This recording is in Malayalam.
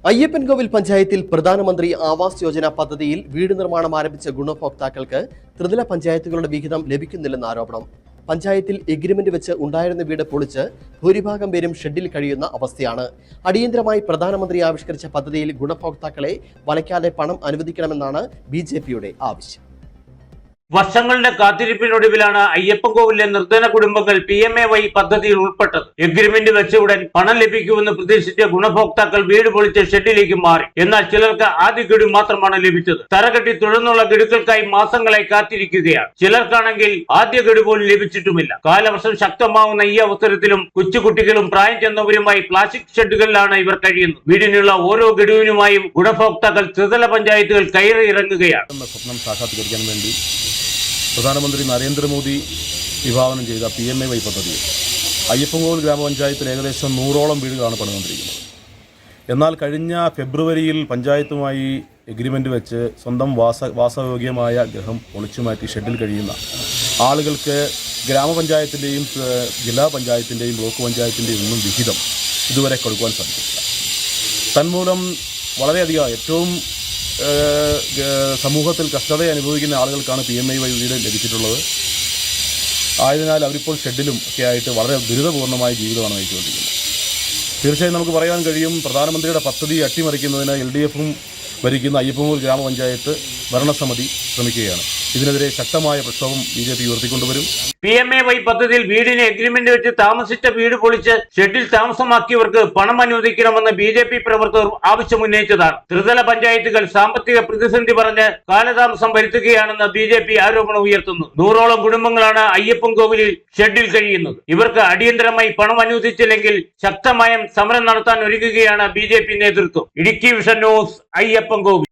അയ്യപ്പൻകോവിൽ പഞ്ചായത്തിൽ പ്രധാനമന്ത്രി ആവാസ് യോജന പദ്ധതിയിൽ വീട് നിർമ്മാണം ആരംഭിച്ച ഗുണഭോക്താക്കൾക്ക് ത്രിതല പഞ്ചായത്തുകളുടെ വിഹിതം ലഭിക്കുന്നില്ലെന്ന് ആരോപണം. പഞ്ചായത്തിൽ എഗ്രിമെന്റ് വെച്ച് ഉണ്ടായിരുന്ന വീട് പൊളിച്ച് ഭൂരിഭാഗം പേരും ഷെഡിൽ കഴിയുന്ന അവസ്ഥയാണ്. അടിയന്തരമായി പ്രധാനമന്ത്രി ആവിഷ്കരിച്ച പദ്ധതിയിൽ ഗുണഭോക്താക്കളെ വലയ്ക്കാതെ പണം അനുവദിക്കണമെന്നാണ് ബിജെപിയുടെ ആവശ്യം. വർഷങ്ങളുടെ കാത്തിരിപ്പിനൊടുവിലാണ് അയ്യപ്പൻകോവിലെ നിർധന കുടുംബങ്ങൾ PMAY പദ്ധതിയിൽ ഉൾപ്പെട്ടത്. എഗ്രിമെന്റ് വെച്ച ഉടൻ പണം ലഭിക്കുമെന്ന് പ്രതീക്ഷിച്ച ഗുണഭോക്താക്കൾ വീട് പൊളിച്ച് ഷെഡിലേക്ക് മാറി. എന്നാൽ ചിലർക്ക് ആദ്യ ഗഡു മാത്രമാണ് ലഭിച്ചത്. തറകെട്ടി തുടർന്നുള്ള ഗഡുക്കൾക്കായി മാസങ്ങളായി കാത്തിരിക്കുകയാണ്. ചിലർക്കാണെങ്കിൽ ആദ്യ ഗഡു പോലും ലഭിച്ചിട്ടുമില്ല. കാലവർഷം ശക്തമാവുന്ന ഈ അവസരത്തിലും കൊച്ചുകുട്ടികളും പ്രായം ചെന്നവരുമായി പ്ലാസ്റ്റിക് ഷെഡുകളിലാണ് ഇവർ കഴിയുന്നത്. വീടിനുള്ള ഓരോ ഗഡുവിനുമായും ഗുണഭോക്താക്കൾ ത്രിതല പഞ്ചായത്തുകൾ കയറി ഇറങ്ങുകയാണ്. സ്വപ്നം സാക്ഷാത്കരിക്കാൻ വേണ്ടി പ്രധാനമന്ത്രി നരേന്ദ്രമോദി വിഭാവനം ചെയ്ത PMAY പദ്ധതി അയ്യപ്പൻകോവിൽ ഗ്രാമപഞ്ചായത്തിൽ ഏകദേശം 100ഓളം വീടുകളാണ് പണിതുകൊണ്ടിരിക്കുന്നത്. എന്നാൽ കഴിഞ്ഞ ഫെബ്രുവരിയിൽ പഞ്ചായത്തുമായി എഗ്രിമെൻ്റ് വെച്ച് സ്വന്തം വാസയോഗ്യമായ ഗൃഹം പൊളിച്ചുമാറ്റി ഷെഡിൽ കഴിയുന്ന ആളുകൾക്ക് ഗ്രാമപഞ്ചായത്തിൻ്റെയും ജില്ലാ പഞ്ചായത്തിൻ്റെയും ബ്ലോക്ക് പഞ്ചായത്തിൻ്റെയും ഒന്നും വിഹിതം ഇതുവരെ കൊടുക്കുവാൻ സാധിച്ചിട്ടില്ല. തന്മൂലം വളരെയധികം ഏറ്റവും സമൂഹത്തിൽ കഷ്ടത അനുഭവിക്കുന്ന ആളുകൾക്കാണ് PMAY വീട് ലഭിച്ചിട്ടുള്ളത്. ആയതിനാൽ അവരിപ്പോൾ ഷെഡിലും ഒക്കെ ആയിട്ട് വളരെ ദുരിതപൂർണ്ണമായ ജീവിതമാണ് നയിച്ചുകൊണ്ടിരിക്കുന്നത്. തീർച്ചയായും നമുക്ക് പറയാൻ കഴിയും, പ്രധാനമന്ത്രിയുടെ പദ്ധതി അട്ടിമറിക്കുന്നതിന് LDFും ഭരിക്കുന്ന അയ്യപ്പൻകോവിൽ ഗ്രാമപഞ്ചായത്ത് ഭരണസമിതി ശ്രമിക്കുകയാണ്. ഇതിനെതിരെ ശക്തമായ പ്രക്ഷോഭം BJP ഉയർത്തിക്കൊണ്ടുവരും. PMAY പദ്ധതിയിൽ വീടിന് എഗ്രിമെന്റ് വെച്ച് താമസിച്ച വീട് പൊളിച്ച് ഷെഡിൽ താമസമാക്കിയവർക്ക് പണം അനുവദിക്കണമെന്ന് BJP പ്രവർത്തകർ ആവശ്യമുന്നയിച്ചതാണ്. ത്രിതല പഞ്ചായത്തുകൾ സാമ്പത്തിക പ്രതിസന്ധി പറഞ്ഞ് കാലതാമസം വരുത്തുകയാണെന്ന് BJP ആരോപണം ഉയർത്തുന്നു. 100ഓളം കുടുംബങ്ങളാണ് അയ്യപ്പൻകോവിലിൽ ഷെഡിൽ കഴിയുന്നത്. ഇവർക്ക് അടിയന്തരമായി പണം അനുവദിച്ചില്ലെങ്കിൽ ശക്തമായ സമരം നടത്താൻ ഒരുങ്ങുകയാണ് BJP നേതൃത്വം. Idukki vision news, Ayyappancoil.